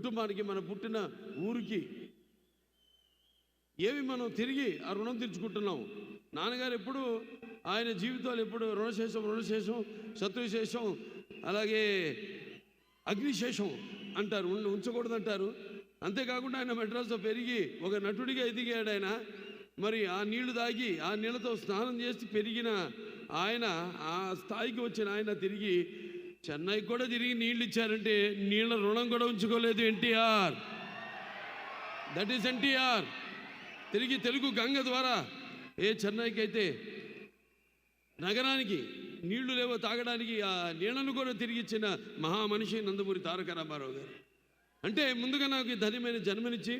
కుటుంబానికి, మన పుట్టిన ఊరికి ఏవి మనం తిరిగి ఆ రుణం తీర్చుకుంటున్నాం. నాన్నగారు ఎప్పుడు ఆయన జీవితాలు ఎప్పుడు రుణశేషం శత్రుశేషం అలాగే అగ్నిశేషం అంటారు, ఉంచకూడదంటారు. అంతేకాకుండా ఆయన మెడ్రాస్లో పెరిగి ఒక నటుడిగా ఎదిగాడు ఆయన. మరి ఆ నీళ్లు తాగి ఆ నీళ్ళతో స్నానం చేసి పెరిగిన ఆయన, ఆ స్థాయికి వచ్చిన ఆయన తిరిగి చెన్నైకి కూడా తిరిగి నీళ్ళు ఇచ్చారంటే నీళ్ళ రుణం కూడా ఉంచుకోలేదు ఎన్టీఆర్. That is NTR. తిరిగి తెలుగు గంగ ద్వారా చెన్నైకి అయితే నగరానికి నీళ్లు లేవో తాగడానికి ఆ నీళ్లను కూడా తిరిగి ఇచ్చిన మహామనిషి నందమూరి తారక రామారావు గారు. అంటే ముందుగా నాకు ధన్యమైన జన్మనిచ్చి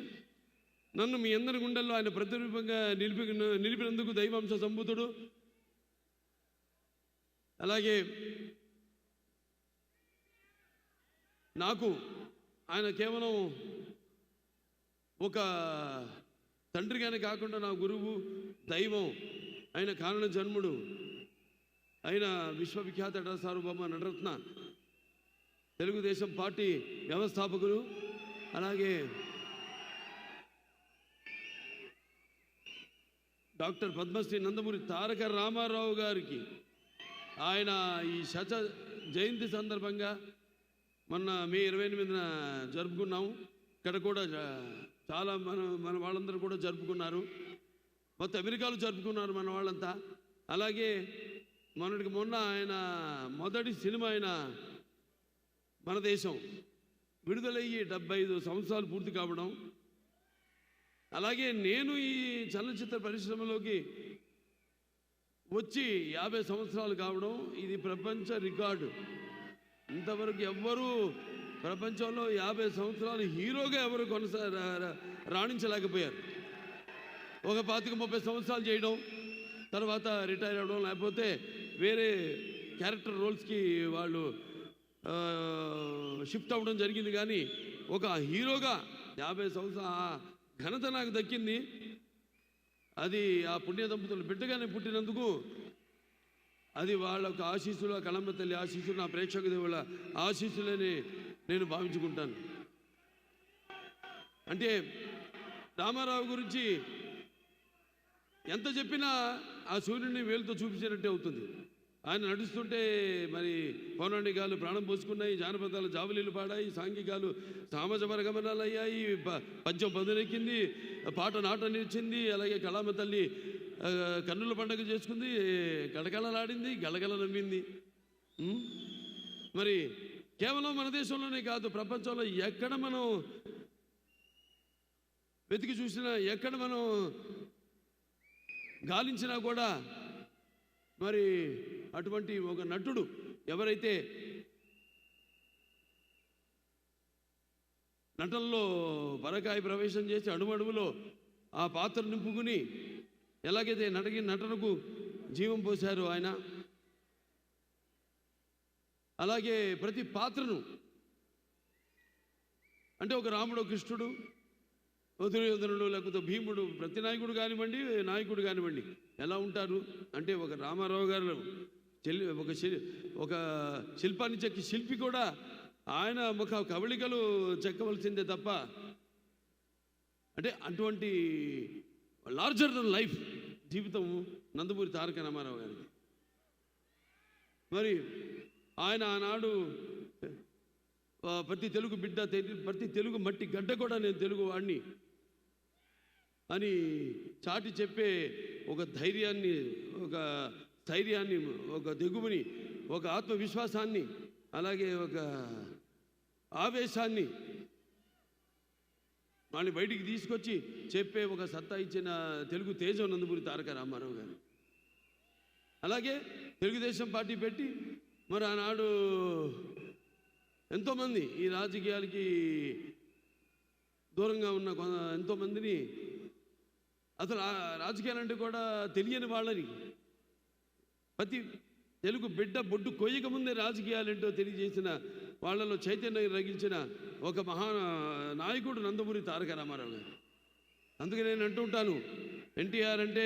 నన్ను మీ అందరి గుండెల్లో ఆయన ప్రతిరూపంగా నిలిపినందుకు దైవాంశ సంభూతుడు. అలాగే నాకు ఆయన కేవలం ఒక తండ్రిగానే కాకుండా నా గురువు, దైవం, ఆయన కారణ జన్ముడు, ఆయన విశ్వవిఖ్యాత నట సార్వభౌమ నటరత్న, తెలుగుదేశం పార్టీ వ్యవస్థాపకులు, అలాగే డాక్టర్ పద్మశ్రీ నందమూరి తారక రామారావు గారికి ఆయన ఈ శత జయంతి సందర్భంగా మొన్న మే 28న జరుపుకున్నాము. ఇక్కడ కూడా చాలా మన వాళ్ళందరూ కూడా జరుపుకున్నారు. మొత్తం అమెరికాలో జరుపుకున్నారు మన వాళ్ళంతా. అలాగే మొన్న ఆయన మొదటి సినిమా ఆయన మన దేశం విడుదలయ్యి 75 సంవత్సరాలు పూర్తి కావడం, అలాగే నేను ఈ చలనచిత్ర పరిశ్రమలోకి వచ్చి 50 సంవత్సరాలు కావడం, ఇది ప్రపంచ రికార్డు. ఇంతవరకు ఎవ్వరూ ప్రపంచంలో 50 సంవత్సరాలు హీరోగా ఎవరు రాణించలేకపోయారు. ఒక 25-30 సంవత్సరాలు చేయడం, తర్వాత రిటైర్ అవ్వడం, లేకపోతే వేరే క్యారెక్టర్ రోల్స్కి వాళ్ళు షిఫ్ట్ అవ్వడం జరిగింది. కానీ ఒక హీరోగా 50 సంవత్సరాల ఘనత నాకు దక్కింది. అది ఆ పుణ్య దంపతులు బిడ్డగానే పుట్టినందుకు అది వాళ్ళ ఒక ఆశీస్సులు, ఆ కళమ్మ తల్లి ఆశీస్సులు, నా ప్రేక్షక దేవుళ్ళ ఆశీస్సులని నేను భావించుకుంటాను. అంటే రామారావు గురించి ఎంత చెప్పినా ఆ సూర్యుడిని వేలుతో చూపించినట్టే అవుతుంది. ఆయన నడుస్తుంటే మరి పౌరాణికాలు ప్రాణం పోసుకున్నాయి, జానపదాలు జావలీలు పాడాయి, సాంఘికాలు సామాజ వర్గమనాలు అయ్యాయి, పద్యం పదునెక్కింది, పాట నాట నిలిచింది, అలాగే కళామ తల్లి కన్నుల పండుగ చేసుకుంది, కళకళలాడింది, గలగల నమ్మింది. మరి కేవలం మన దేశంలోనే కాదు, ప్రపంచంలో ఎక్కడ మనం వెతికి చూసినా, ఎక్కడ మనం గాలించినా కూడా మరి అటువంటి ఒక నటుడు ఎవరైతే నటనలో పరకాయ ప్రవేశం చేసి అడుమడుగులో ఆ పాత్ర నింపుకుని ఎలాగైతే నటనకు జీవం పోశారు ఆయన, అలాగే ప్రతి పాత్రను, అంటే ఒక రాముడు, కృష్ణుడు, దుర్యోధనుడు, లేకపోతే భీముడు, ప్రతి నాయకుడు కానివ్వండి, నాయకుడు కానివ్వండి ఎలా ఉంటారు అంటే ఒక రామారావు గారు ఒక శిల్పాన్ని చెక్కి శిల్పి కూడా ఆయన ముఖ కవళికలు చెక్కవలసిందే తప్ప, అంటే అటువంటి లార్జర్ దెన్ లైఫ్ జీవితం నందమూరి తారక రామారావు గారికి. మరి ఆయన ఆనాడు ప్రతి తెలుగు బిడ్డ, ప్రతి తెలుగు మట్టి గడ్డ కూడా నేను తెలుగు వాడిని అని చాటి చెప్పే ఒక ధైర్యాన్ని, ఒక స్థైర్యాన్ని, ఒక దిగువని, ఒక ఆత్మవిశ్వాసాన్ని, అలాగే ఒక ఆవేశాన్ని వాళ్ళని బయటికి తీసుకొచ్చి చెప్పే ఒక సత్తా ఇచ్చిన తెలుగు తేజం నందమూరి తారక రామారావు గారు. అలాగే తెలుగుదేశం పార్టీ పెట్టి మరి ఆనాడు ఎంతోమంది ఈ రాజకీయాలకి దూరంగా ఉన్న ఎంతోమందిని, అసలు రాజకీయాలంటే కూడా తెలియని వాళ్ళని, ప్రతి తెలుగు బిడ్డ బొడ్డు కొయ్యక ముందే రాజకీయాలేంటో తెలియజేసిన వాళ్ళలో చైతన్యం రగిల్చిన ఒక మహా నాయకుడు నందమూరి తారక రామారావు గారు. అందుకే నేను అంటుంటాను, ఎన్టీఆర్ అంటే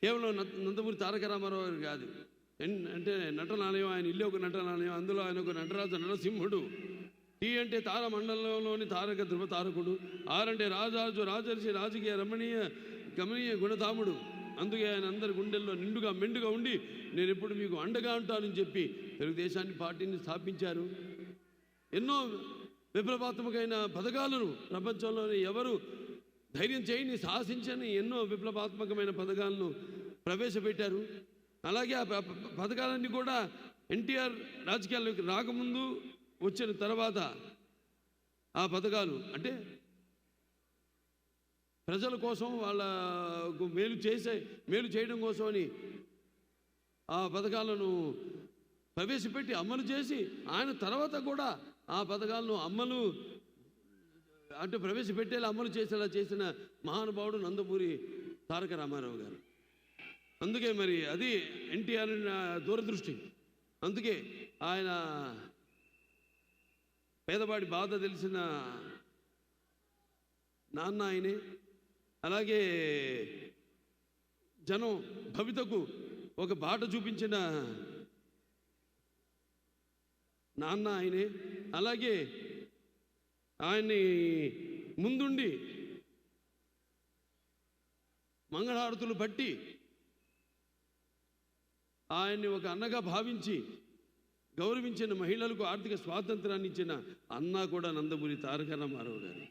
కేవలం నందమూరి తారక రామారావు గారు కాదు, అంటే నటనాలయం, ఆయన ఇల్లు ఒక నటనాలయం, అందులో ఆయన ఒక నటరాజు నరసింహుడు. టీ అంటే తార మండలంలోని తారక ధ్రువ తారకుడు. ఆర్ అంటే రాజాజు రాజర్షి రాజకీయ రమణీయ గమనీయ గుణధాముడు. అందుకే ఆయన అందరి గుండెల్లో నిండుగా మెండుగా ఉండి నేను ఎప్పుడు మీకు అండగా ఉంటానని చెప్పి తెలుగుదేశాన్ని పార్టీని స్థాపించారు. ఎన్నో విప్లవాత్మకమైన పథకాలను ప్రపంచంలోని ఎవరు ధైర్యం చేయని సాహసించని ఎన్నో విప్లవాత్మకమైన పథకాలను ప్రవేశపెట్టారు. అలాగే ఆ పథకాలన్నీ కూడా ఎన్టీఆర్ రాజకీయాల్లోకి రాకముందు వచ్చిన తర్వాత ఆ పథకాలు అంటే ప్రజల కోసం వాళ్ళకు మేలు చేయడం కోసమని ఆ పథకాలను ప్రవేశపెట్టి అమలు చేసి ఆయన తర్వాత కూడా ఆ పథకాలను అంటే ప్రవేశపెట్టేలా అమలు చేసేలా చేసిన మహానుభావుడు నందమూరి తారక రామారావు గారు. అందుకే మరి అది ఎన్టీఆర్ దూరదృష్టి. అందుకే ఆయన పేదవాడి బాధ తెలిసిన నాన్న ఆయనే. అలాగే జనం భవితకు ఒక బాట చూపించిన నాన్న ఆయనే. అలాగే ఆయన్ని ముందుండి మంగళహారతులు బట్టి ఆయన్ని ఒక అన్నగా భావించి గౌరవించిన మహిళలకు ఆర్థిక స్వాతంత్రాన్ని ఇచ్చిన అన్న కూడా నందమూరి తారక రామారావు గారు.